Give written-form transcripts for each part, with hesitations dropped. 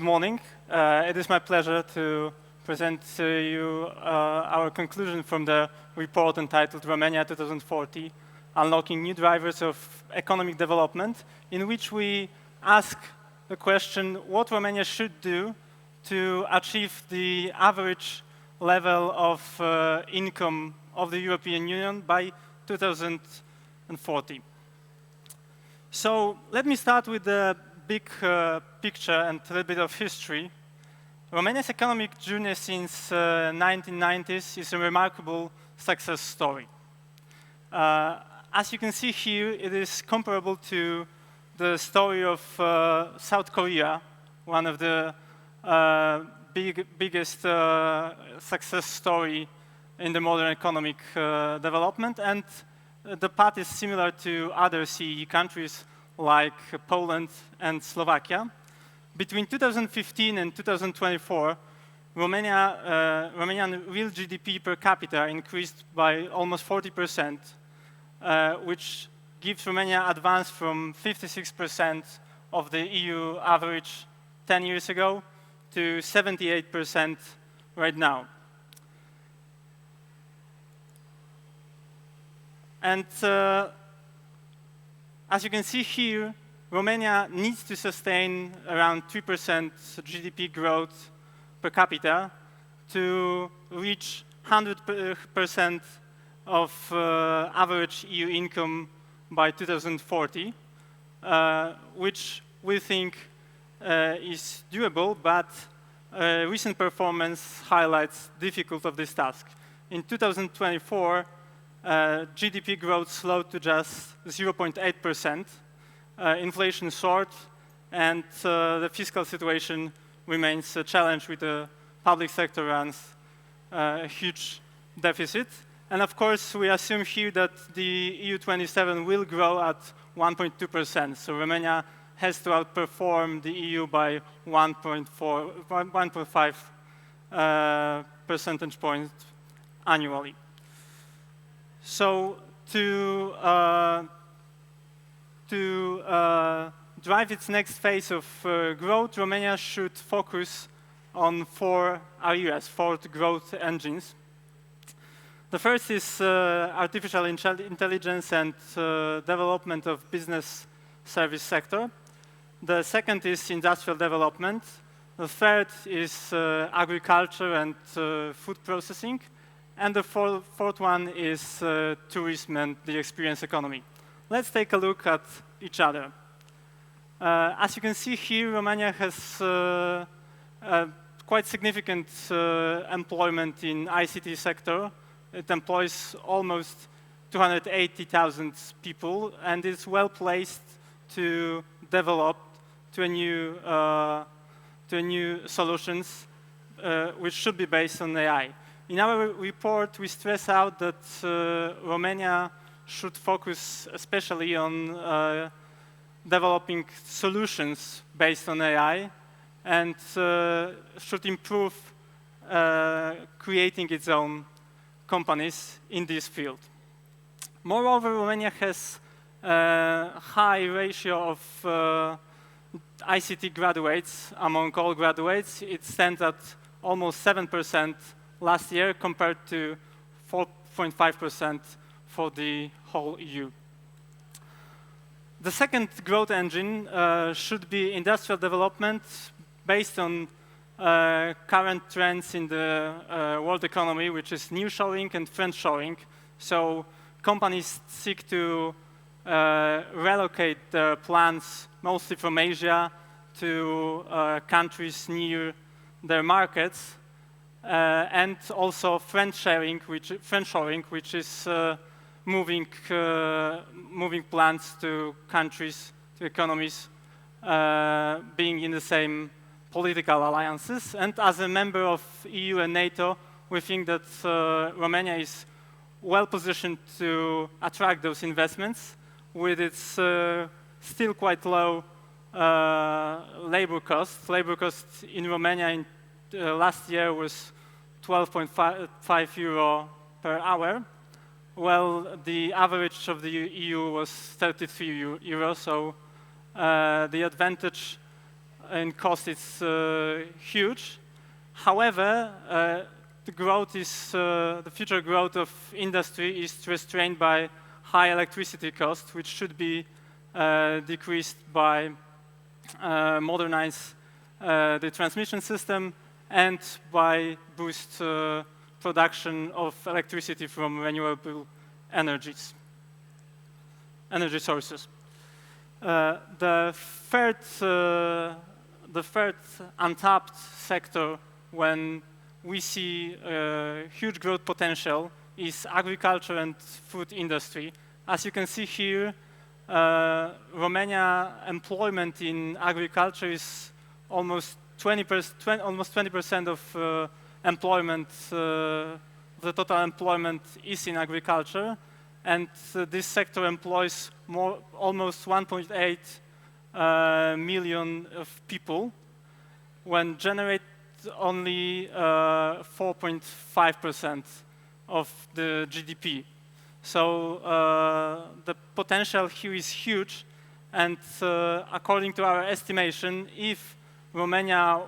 Good morning. It is my pleasure to present to you our conclusion from the report entitled Romania 2040, Unlocking New Drivers of Economic Development, in which we ask the question what Romania should do to achieve the average level of income of the European Union by 2040. So let me start with the big picture and a little bit of history. Romania's economic journey since 1990s is a remarkable success story. As you can see here, it is comparable to the story of South Korea, one of the biggest success story in the modern economic development, and the path is similar to other CEE countries like Poland and Slovakia. Between 2015 and 2024, Romanian real GDP per capita increased by almost 40%, which gives Romania advance from 56% of the EU average 10 years ago to 78% right now. And as you can see here, Romania needs to sustain around 3% GDP growth per capita to reach 100% of average EU income by 2040, which we think is doable, but recent performance highlights the difficulty of this task. In 2024, GDP growth slowed to just 0.8%, inflation soared, and the fiscal situation remains a challenge with the public sector runs a huge deficit. And of course, we assume here that the EU27 will grow at 1.2%, so Romania has to outperform the EU by 1.5 percentage points annually. So to drive its next phase of growth, Romania should focus on four areas, four growth engines. The first is artificial intelligence and development of business service sector. The second is industrial development. The third is agriculture and food processing. And the fourth one is tourism and the experience economy. Let's take a look at each other. As you can see here, Romania has quite significant employment in ICT sector. It employs almost 280,000 people and is well placed to develop to new solutions which should be based on AI. In our report, we stress out that Romania should focus especially on developing solutions based on AI and should improve creating its own companies in this field. Moreover, Romania has a high ratio of ICT graduates among all graduates. It stands at almost 7% last year compared to 4.5% for the whole EU. The second growth engine should be industrial development based on current trends in the world economy, which is nearshoring and friendshoring. So companies seek to relocate their plants mostly from Asia to countries near their markets. And also friendshoring, which is moving plants to countries, to economies, being in the same political alliances. And as a member of EU and NATO, we think that Romania is well positioned to attract those investments with its still quite low labor cost. Labor cost in Romania in last year was 12.5 euro per hour, while the average of the EU was 33 euro. So the advantage in cost it's huge. However, the future growth of industry is restrained by high electricity costs, which should be decreased by modernize the transmission system and by boost production of electricity from renewable energy sources. The third untapped sector when we see huge growth potential is agriculture and food industry. As you can see here, Romania employment in agriculture is almost 20% of employment. The total employment is in agriculture, and this sector employs almost 1.8 million of people, when generate only 4.5% of the GDP. So the potential here is huge, and according to our estimation, if Romania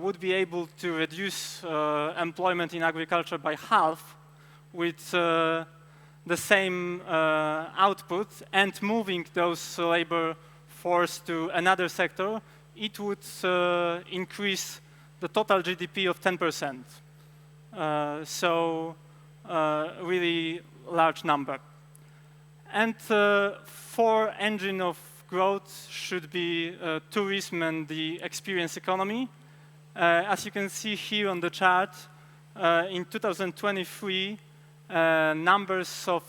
would be able to reduce employment in agriculture by half with the same output and moving those labor force to another sector, it would increase the total GDP of 10%. So really large number. And four engine of growth should be tourism and the experience economy. As you can see here on the chart, in 2023, numbers of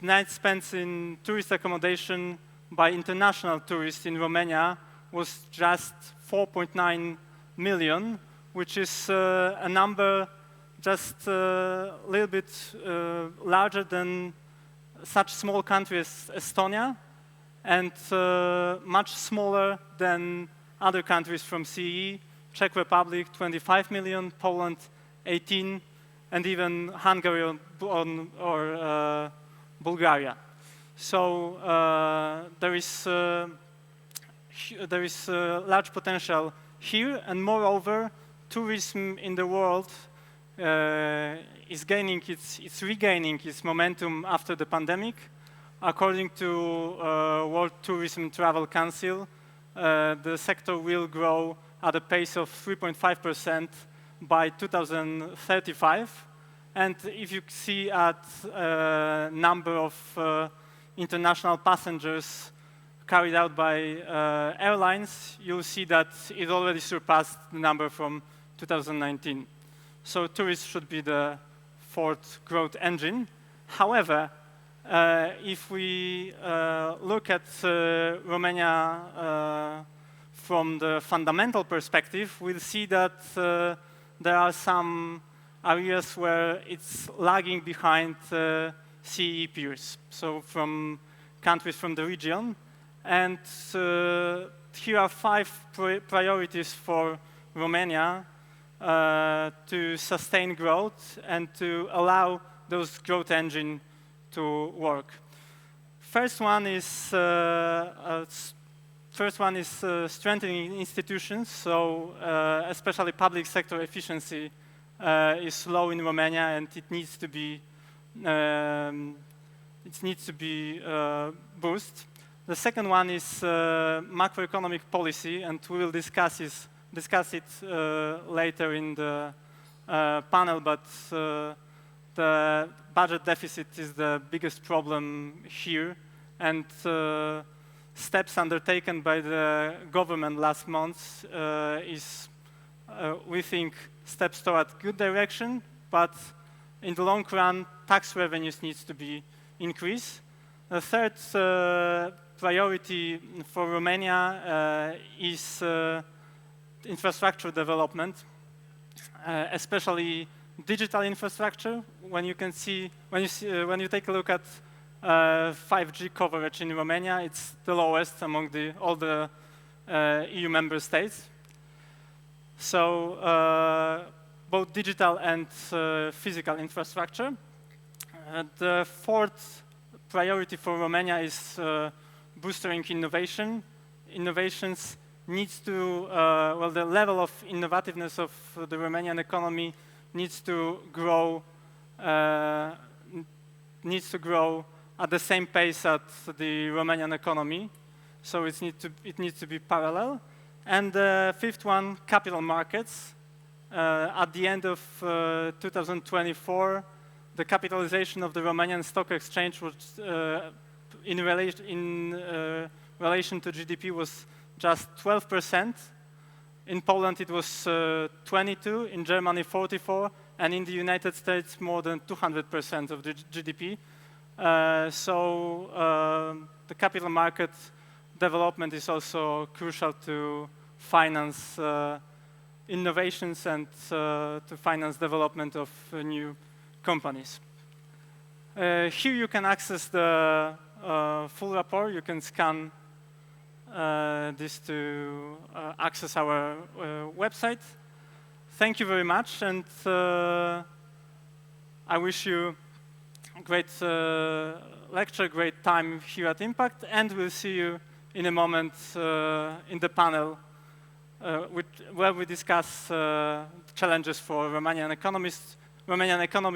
night spent in tourist accommodation by international tourists in Romania was just 4.9 million, which is a number just a little bit larger than such small country as Estonia, and much smaller than other countries from CE, Czech Republic 25 million, Poland 18, and even Hungary or Bulgaria. So there is large potential here, and moreover, tourism in the world is regaining its momentum after the pandemic. According to World Tourism Travel Council, the sector will grow at a pace of 3.5% by 2035. And if you see at number of international passengers carried out by airlines, you'll see that it already surpassed the number from 2019. So tourism should be the fourth growth engine. However, if we look at Romania from the fundamental perspective, we'll see that there are some areas where it's lagging behind CE peers, so from countries from the region. And here are 5 priorities for Romania to sustain growth and to allow those growth engine to work. First one is strengthening institutions. So especially public sector efficiency is low in Romania, and it needs to be boosted. The second one is macroeconomic policy, and we will discuss it later in the panel, but the budget deficit is the biggest problem here, and steps undertaken by the government last month is, we think, steps toward good direction, but in the long run, tax revenues needs to be increased. The third priority for Romania is infrastructure development, especially digital infrastructure. When you take a look at 5G coverage in Romania, it's the lowest among all the EU member states. So both digital and physical infrastructure. The fourth priority for Romania is boosting innovation innovations needs to, well, the level of innovativeness of the Romanian economy needs to grow at the same pace as the Romanian economy. So it needs to be parallel. And the fifth one, capital markets. At the end of 2024, the capitalization of the Romanian stock exchange was, in relation to GDP, was just 12%. In Poland, it was 22%, in Germany, 44%, and in the United States, more than 200% of the GDP. So the capital market development is also crucial to finance innovations and to finance development of new companies. Here you can access the full report. You can scan this to access our website. Thank you very much, and I wish you a great lecture, great time here at Impact, and we'll see you in a moment in the panel where we discuss challenges for Romanian economy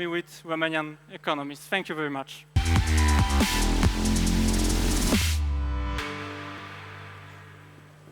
with Romanian economists. Thank you very much.